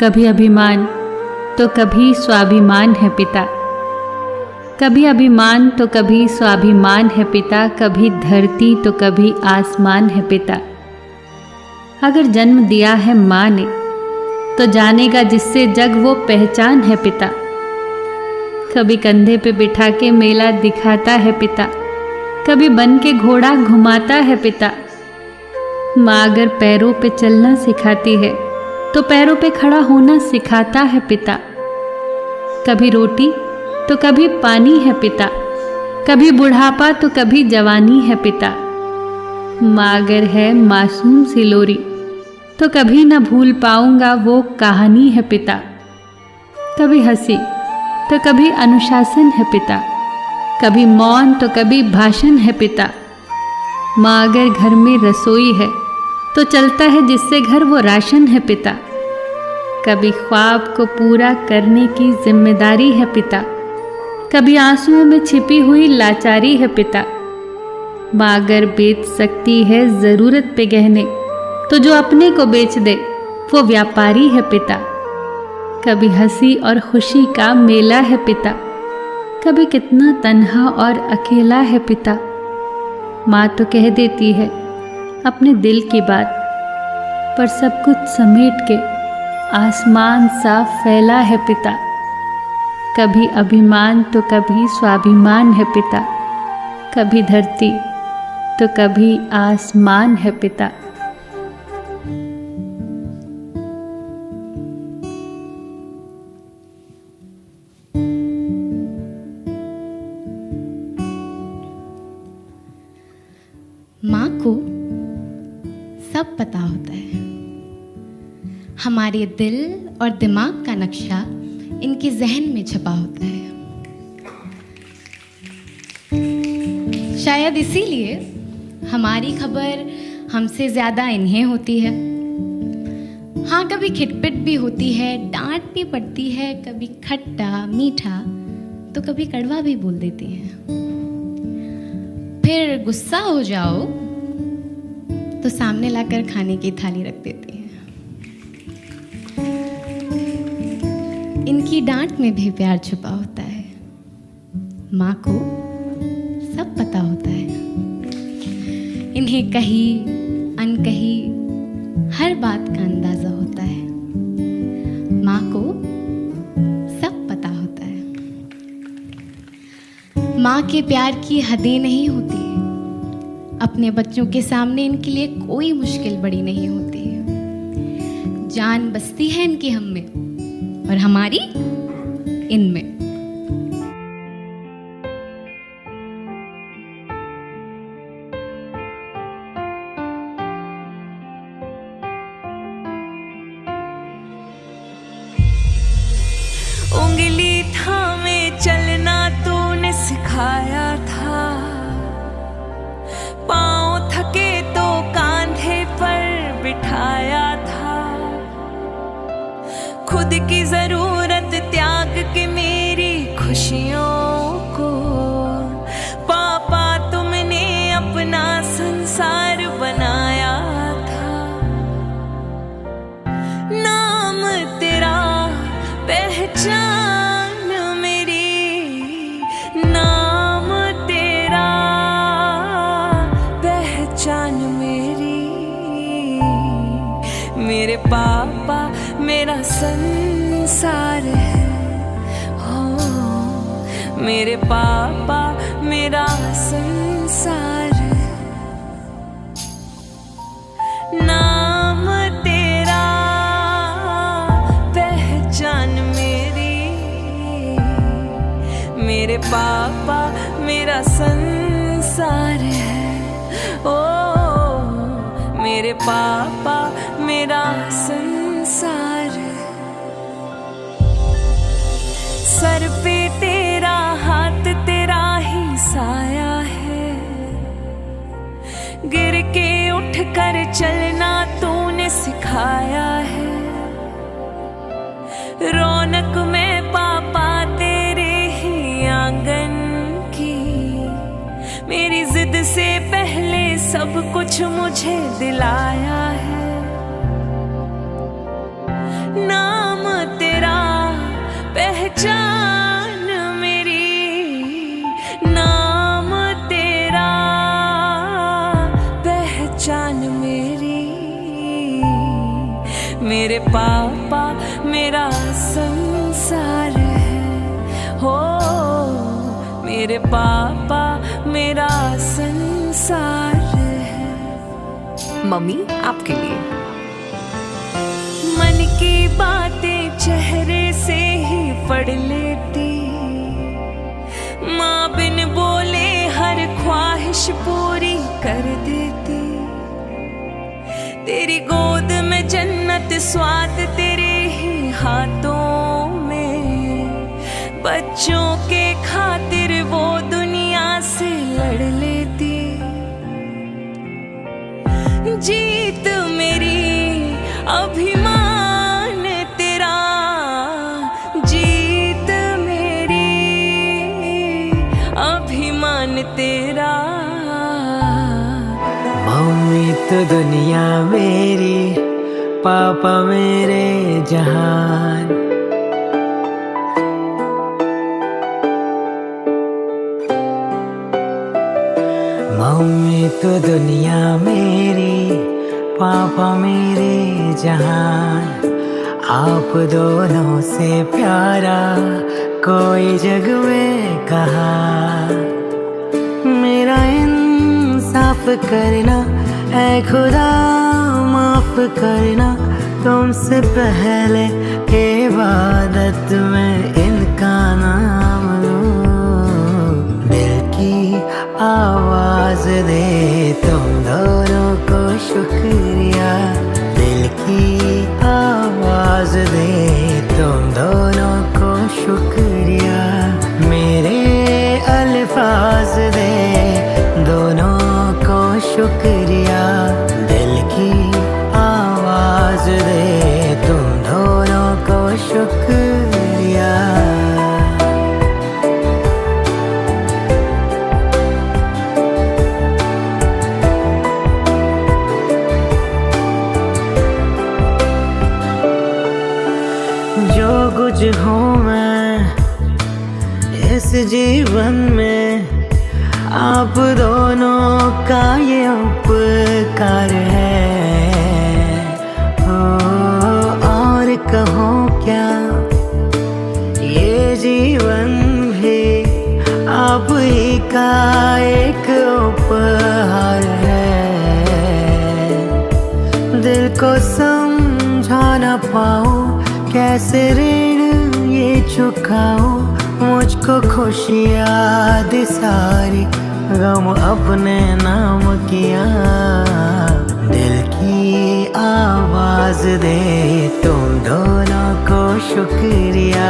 कभी अभिमान तो कभी स्वाभिमान है पिता। कभी अभिमान तो कभी स्वाभिमान है पिता, कभी धरती तो कभी आसमान है पिता। अगर जन्म दिया है माँ ने तो जानेगा जिससे जग वो पहचान है पिता। कभी कंधे पे बिठा के मेला दिखाता है पिता, कभी बन के घोड़ा घुमाता है पिता। माँ अगर पैरों पे चलना सिखाती है तो पैरों पे खड़ा होना सिखाता है पिता। कभी रोटी तो कभी पानी है पिता, कभी बुढ़ापा तो कभी जवानी है पिता। माँ अगर है मासूम सी लोरी तो कभी न भूल पाऊंगा वो कहानी है पिता। कभी हंसी तो कभी अनुशासन है पिता, कभी मौन तो कभी भाषण है पिता। माँ अगर घर में रसोई है तो चलता है जिससे घर वो राशन है पिता। कभी ख्वाब को पूरा करने की जिम्मेदारी है पिता, कभी आंसुओं में छिपी हुई लाचारी है पिता। माँ अगर बेच सकती है ज़रूरत पे गहने तो जो अपने को बेच दे वो व्यापारी है पिता। कभी हंसी और खुशी का मेला है पिता, कभी कितना तन्हा और अकेला है पिता। माँ तो कह देती है अपने दिल की बात, पर सब कुछ समेट के आसमान सा फैला है पिता। कभी अभिमान तो कभी स्वाभिमान है पिता, कभी धरती तो कभी आसमान है पिता। माँ को सब पता होता है। हमारे दिल और दिमाग का नक्शा इनके जहन में छपा होता है। शायद इसीलिए हमारी खबर हमसे ज़्यादा इन्हें होती है। हाँ, कभी खिटपिट भी होती है, डांट भी पड़ती है, कभी खट्टा मीठा तो कभी कड़वा भी बोल देती हैं। फिर गुस्सा हो जाओ तो सामने लाकर खाने की थाली रख देती हैं। इनकी डांट में भी प्यार छुपा होता है। माँ को सब पता होता है। इन्हें कही अनकही हर बात का अंदाजा होता है। माँ को सब पता होता है। माँ के प्यार की हदें नहीं होती। अपने बच्चों के सामने इनके लिए कोई मुश्किल बड़ी नहीं होती है। जान बसती है इनकी हम में और हमारी इनमें। उंगली थामे चलना तूने सिखाया था, पाँव थके तो कांधे पर बिठाया था। खुद की जरूरत त्याग के मेरी खुशियों को पापा तुमने अपना संसार बनाया था। नाम तेरा पहचान मेरी, नाम तेरा पहचान मेरी। मेरे पापा मेरा संसार है, हो मेरे पापा मेरा संसार है। नाम तेरा पहचान मेरी, मेरे पापा मेरा संसार है। ओ मेरे पापा मेरा संसार है। सर पे तेरा हाथ, तेरा ही साया है। गिर के उठ कर चलना तूने सिखाया है। रौनक में पापा तेरे ही आंगन की, मेरी जिद से पहले सब कुछ मुझे दिलाया है। नाम जान मेरी, नाम तेरा पहचान मेरी। मेरे पापा मेरा संसार है, हो मेरे पापा मेरा संसार है। मम्मी आपके लिए। मन की बातें चेहरे से ही पढ़ लेती, माँ बिन बोले हर ख्वाहिश पूरी कर देती। तेरी गोद में जन्नत स्वाद तेरे ही हाथों में, बच्चों के खातिर वो दुनिया से लड़ लेती। जीत मेरी अभिमान तेरा, जीत मेरी अभिमान तेरा। मम्मी तो दुनिया मेरी, पापा मेरे जहान। मम्मी तो दुनिया मेरी, पापा मेरे जहान। आप दोनों से प्यारा कोई जग में कहा। मेरा इंसाफ करना ऐ खुदा, माफ करना तुमसे पहले इबादत में इनका नाम लूं। दिल की आवाज दे तुम दोनों को शुक्रिया, दिल की आवाज दे तुम दोनों को शुक्रिया। मेरे अल्फाज दे दोनों को शुक्रिया, दिल की आवाज दे तुम दोनों को शुक्रिया। जो कुछ हूँ मैं इस जीवन में, आप दोनों का ये उपकार है। और कहो क्या, ये जीवन भी आप ही का एक उपहार है। दिल को समझा ना पाऊं कैसे ऋण ये चुकाऊं, मुझको खुशियाँ दी सारी, गम अपने नाम किया। दिल की आवाज दे तुम दोनों को शुक्रिया,